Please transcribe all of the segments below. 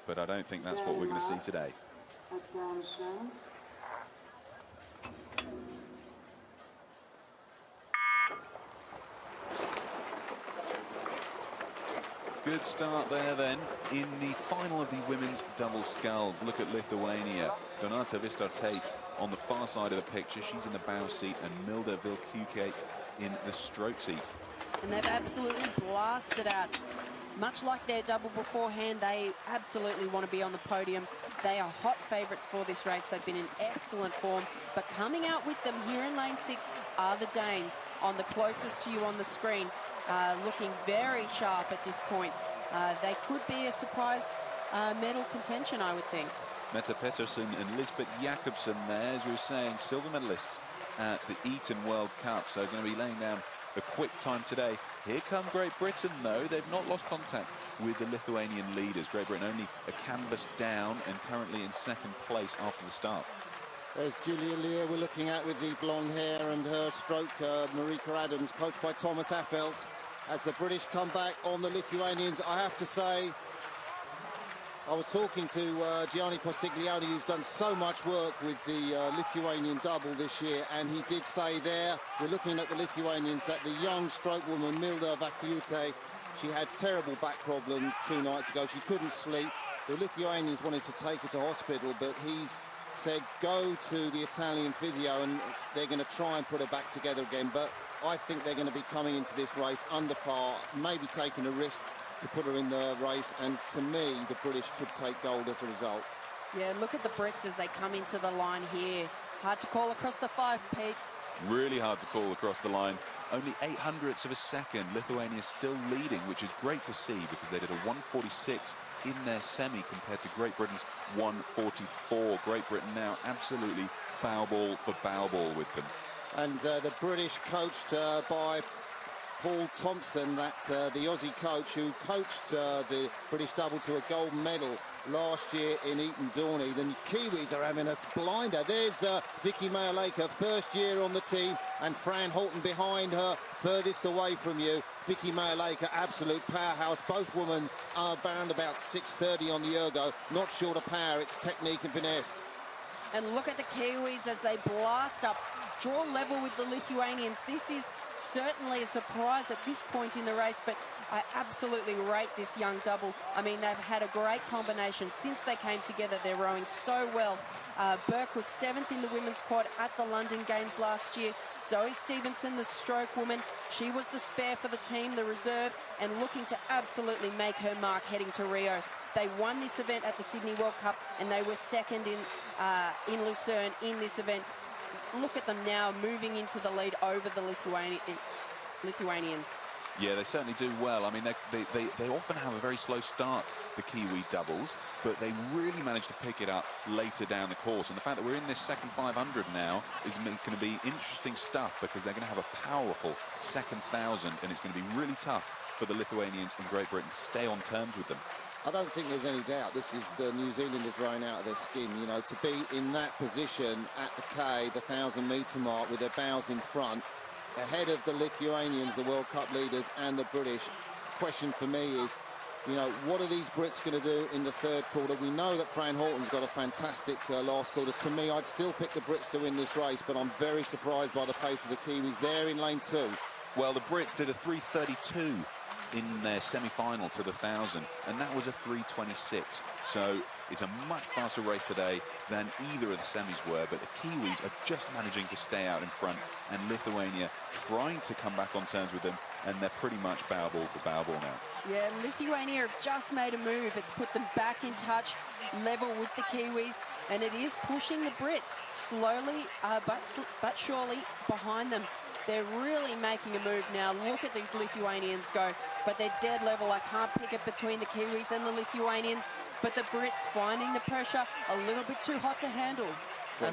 but I don't think that's what we're going to see today. Attention. Good start there then in the final of the women's double sculls. Look at Lithuania. Donata Vistar-Tate on the far side of the picture. She's in the bow seat, and Milda Vilkukate in the stroke seat. And they've absolutely blasted out. Much like their double beforehand, they absolutely want to be on the podium. They are hot favourites for this race. They've been in excellent form. But coming out with them here in lane 6 are the Danes, on the closest to you on the screen. Looking very sharp at this point. They could be a surprise medal contention, I would think. Mette Pettersson and Lisbeth Jakobsen there, as we were saying, silver medalists at the Eton World Cup. So going to be laying down a quick time today. Here come Great Britain, though. They've not lost contact with the Lithuanian leaders. Great Britain only a canvas down and currently in second place after the start. There's Julia Lear we're looking at with the blonde hair and her stroke, Marika Adams, coached by Thomas Affelt. As the British come back on the Lithuanians, I have to say, I was talking to Gianni Postiglione, who's done so much work with the Lithuanian double this year, and he did say there, we're looking at the Lithuanians, that the young stroke woman, Milda Vilkukate, she had terrible back problems 2 nights ago. She couldn't sleep. The Lithuanians wanted to take her to hospital, but he's said go to the Italian physio and they're going to try and put her back together again. But I think they're going to be coming into this race under par, maybe taking a risk to put her in the race, and to me the British could take gold as a result. Yeah, look at the Brits as they come into the line here. Hard to call across the 5, Pete. Really hard to call across the line. Only 0.08 of a second. Lithuania still leading, which is great to see because they did a 1:46 in their semi compared to Great Britain's 1:44. Great Britain now absolutely bow ball for bow ball with them. And the British coached by Paul Thompson, the Aussie coach who coached the British double to a gold medal last year in Eton Dorney. The Kiwis are having a blinder. There's Vicky Mayaleka, first year on the team, and Fran Holton behind her, furthest away from you. Vicky Mayaleka, absolute powerhouse. Both women are bound about 6:30 on the ergo. Not short of power, it's technique and finesse. And look at the Kiwis as they blast up, draw level with the Lithuanians. This is certainly a surprise at this point in the race, but I absolutely rate this young double. I mean, they've had a great combination since they came together. They're rowing so well. Burke was 7th in the women's quad at the London Games last year. Zoe Stevenson, the stroke woman, she was the spare for the team, the reserve, and looking to absolutely make her mark heading to Rio. They won this event at the Sydney World Cup, and they were second in Lucerne in this event. Look at them now moving into the lead over the Lithuanians. Yeah, they certainly do well. I mean, they often have a very slow start, the Kiwi doubles, but they really manage to pick it up later down the course. And the fact that we're in this second 500 now is going to be interesting stuff, because they're going to have a powerful second 1,000, and it's going to be really tough for the Lithuanians and Great Britain to stay on terms with them. I don't think there's any doubt this is the New Zealanders rowing out of their skin. You know, to be in that position at the K, the 1,000-metre mark, with their bows in front, ahead of the Lithuanians, the World Cup leaders, and the British. Question for me is, you know, what are these Brits going to do in the third quarter? We know that Fran Horton's got a fantastic last quarter. To me, I'd still pick the Brits to win this race, but I'm very surprised by the pace of the Kiwis there in lane 2. Well, the Brits did a 3:32 in their semi-final to the 1,000, and that was a 3:26. So it's a much faster race today than either of the semis were, but the Kiwis are just managing to stay out in front, and Lithuania trying to come back on terms with them, and they're pretty much bow ball for bow ball now. Yeah, Lithuania have just made a move. It's put them back in touch, level with the Kiwis, and it is pushing the Brits slowly but surely behind them. They're really making a move now. Look at these Lithuanians go, but they're dead level. I can't pick it between the Kiwis and the Lithuanians, but the Brits finding the pressure a little bit too hot to handle. Well,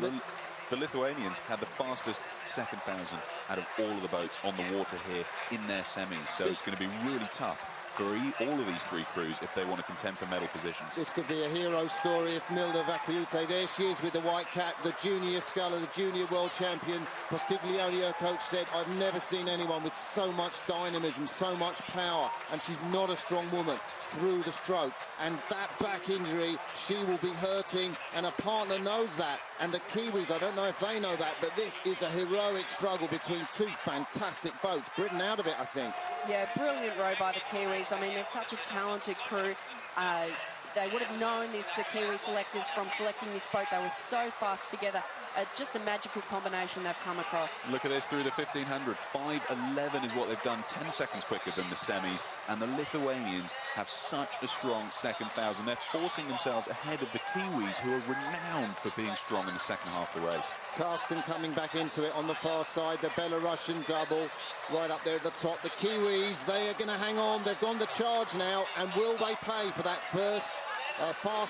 the Lithuanians had the fastest second 1,000 out of all of the boats on the water here in their semis, so it's going to be really tough for all of these three crews if they want to contend for medal positions. This could be a hero story if Milda Vilkukate, there she is with the white cap, the junior sculler, the junior world champion. Postiglione, her coach, said, I've never seen anyone with so much dynamism, so much power, and she's not a strong woman. through the stroke, and that back injury, she will be hurting, and her partner knows that. And the Kiwis, I don't know if they know that, but this is a heroic struggle between two fantastic boats. Britain out of it, I think. Yeah, brilliant row by the Kiwis. I mean, they're such a talented crew. They would have known this, the Kiwi selectors, from selecting this boat. They were so fast together. Just a magical combination they've come across. Look at this through the 1500. 5:11 is what they've done, 10 seconds quicker than the semis. And the Lithuanians have such a strong second thousand. They're forcing themselves ahead of the Kiwis, who are renowned for being strong in the second half of the race. Karsten coming back into it on the far side. The Belarusian double right up there at the top. The Kiwis, they are going to hang on. They've gone the charge now. And will they pay for that fast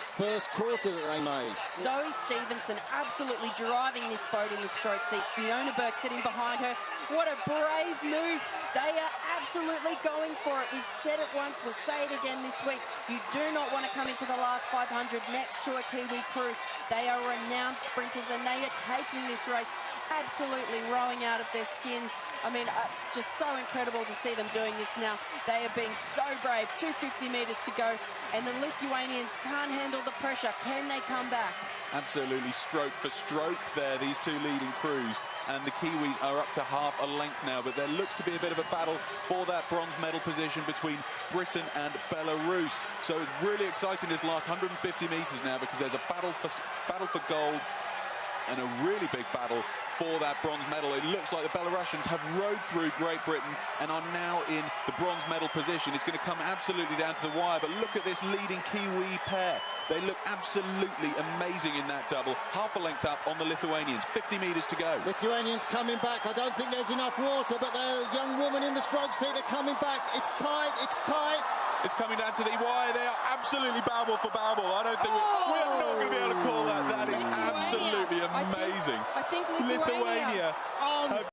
first quarter that they made? Zoe Stevenson absolutely driving this boat in the stroke seat. Fiona Burke sitting behind her. What a brave move. They are absolutely going for it. We've said it once, we'll say it again this week. You do not want to come into the last 500 next to a Kiwi crew. They are renowned sprinters, and they are taking this race absolutely rowing out of their skins. I mean, just so incredible to see them doing this now. They are being so brave. 250 metres to go, and the Lithuanians can't handle the pressure. Can they come back? Absolutely stroke for stroke there, these two leading crews. And the Kiwis are up to half a length now, but there looks to be a bit of a battle for that bronze medal position between Britain and Belarus. So it's really exciting this last 150 metres now, because there's a battle for gold and a really big battle for that bronze medal. It looks like the Belarusians have rode through Great Britain and are now in the bronze medal position. It's going to come absolutely down to the wire, but look at this leading Kiwi pair. They look absolutely amazing in that double. Half a length up on the Lithuanians, 50 metres to go. Lithuanians coming back. I don't think there's enough water, but the young woman in the stroke seat are coming back. It's tight, it's tight. It's coming down to the wire. They are absolutely barrel for barrel. I don't think we're not going to be able to call that. That is absolutely amazing. I think Lithuania have